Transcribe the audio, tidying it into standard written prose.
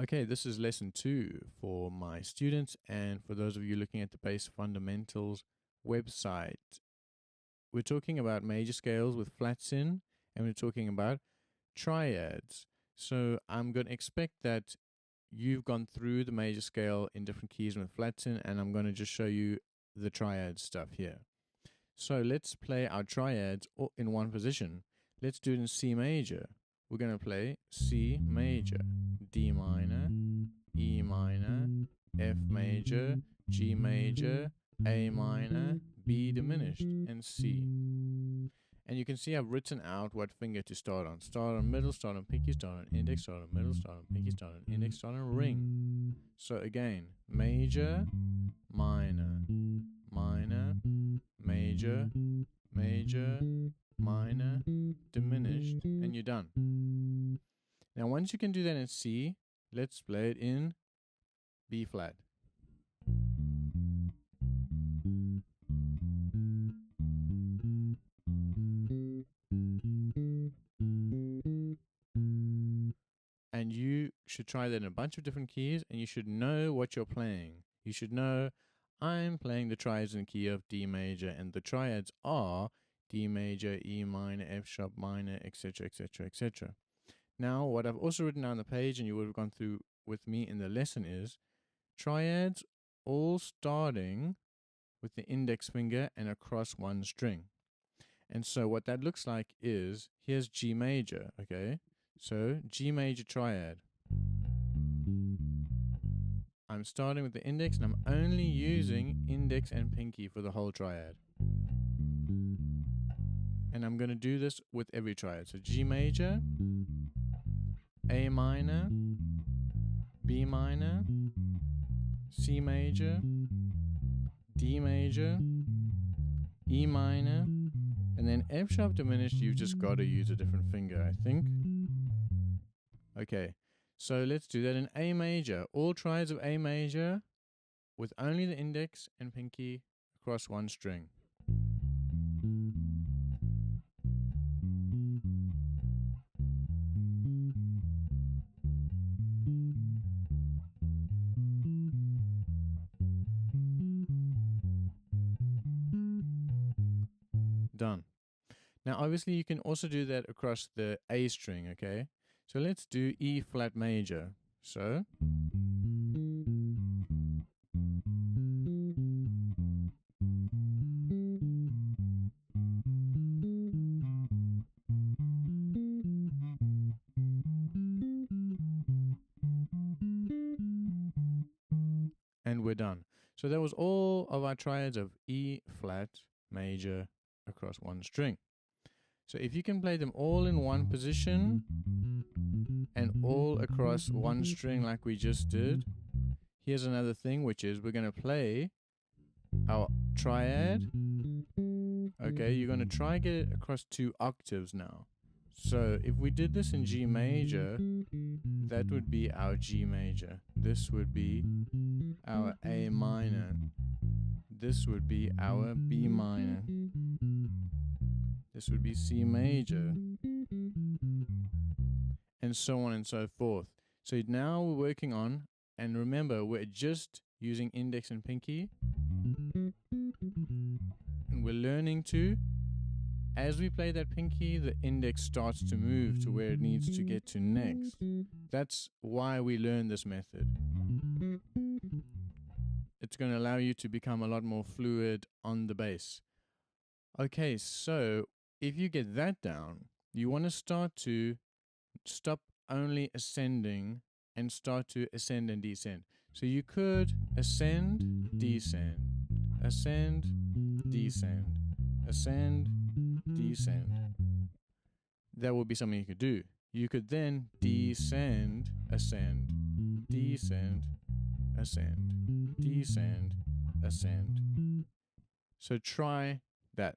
Okay, this is lesson 2 for my students and for those of you looking at the Base Fundamentals website. We're talking about major scales with flats in, and we're talking about triads. So I'm going to expect that you've gone through the major scale in different keys with flats in, and I'm going to just show you the triad stuff here. So let's play our triads in one position. Let's do it in C major. We're going to play C major, D minor, E minor, F major, G major, A minor, B diminished, and C. And you can see I've written out what finger to start on. Start on middle, start on pinky, start on index, start on middle, start on pinky, start on index, start on ring. So again, major, minor, minor, major, major, minor, diminished, and you're done. Now once you can do that in C, let's play it in B flat. And you should try that in a bunch of different keys, and you should know what you're playing. You should know, I'm playing the triads in the key of D major, and the triads are D major, E minor, F sharp minor, etc., etc., etc. Now, what I've also written down on the page, and you would have gone through with me in the lesson, is triads all starting with the index finger and across one string. And so what that looks like is, here's G major, okay? So G major triad. I'm starting with the index and I'm only using index and pinky for the whole triad. And I'm going to do this with every triad. So G major, A minor, B minor, C major, D major, E minor, and then F sharp diminished, you've just got to use a different finger, I think. Okay, so let's do that in A major. All triads of A major with only the index and pinky across one string. Done. Now obviously you can also do that across the A string, okay? So let's do E flat major. So and we're done. So that was all of our triads of E flat major across one string. So if you can play them all in one position and all across one string like we just did, here's another thing, which is we're going to play our triad. Okay, you're going to try get it across 2 octaves now. So if we did this in G major, that would be our G major. This would be our A minor. This would be our B minor. This would be C major. And so on and so forth. So now we're working on, and remember, we're just using index and pinky. And we're learning to, as we play that pinky, the index starts to move to where it needs to get to next. That's why we learn this method. It's going to allow you to become a lot more fluid on the bass. Okay, so if you get that down, you want to stop only ascending and start to ascend and descend. So you could ascend, descend, ascend, descend, ascend, descend. That would be something you could do. You could then descend, ascend, descend, ascend, descend, ascend. So try that.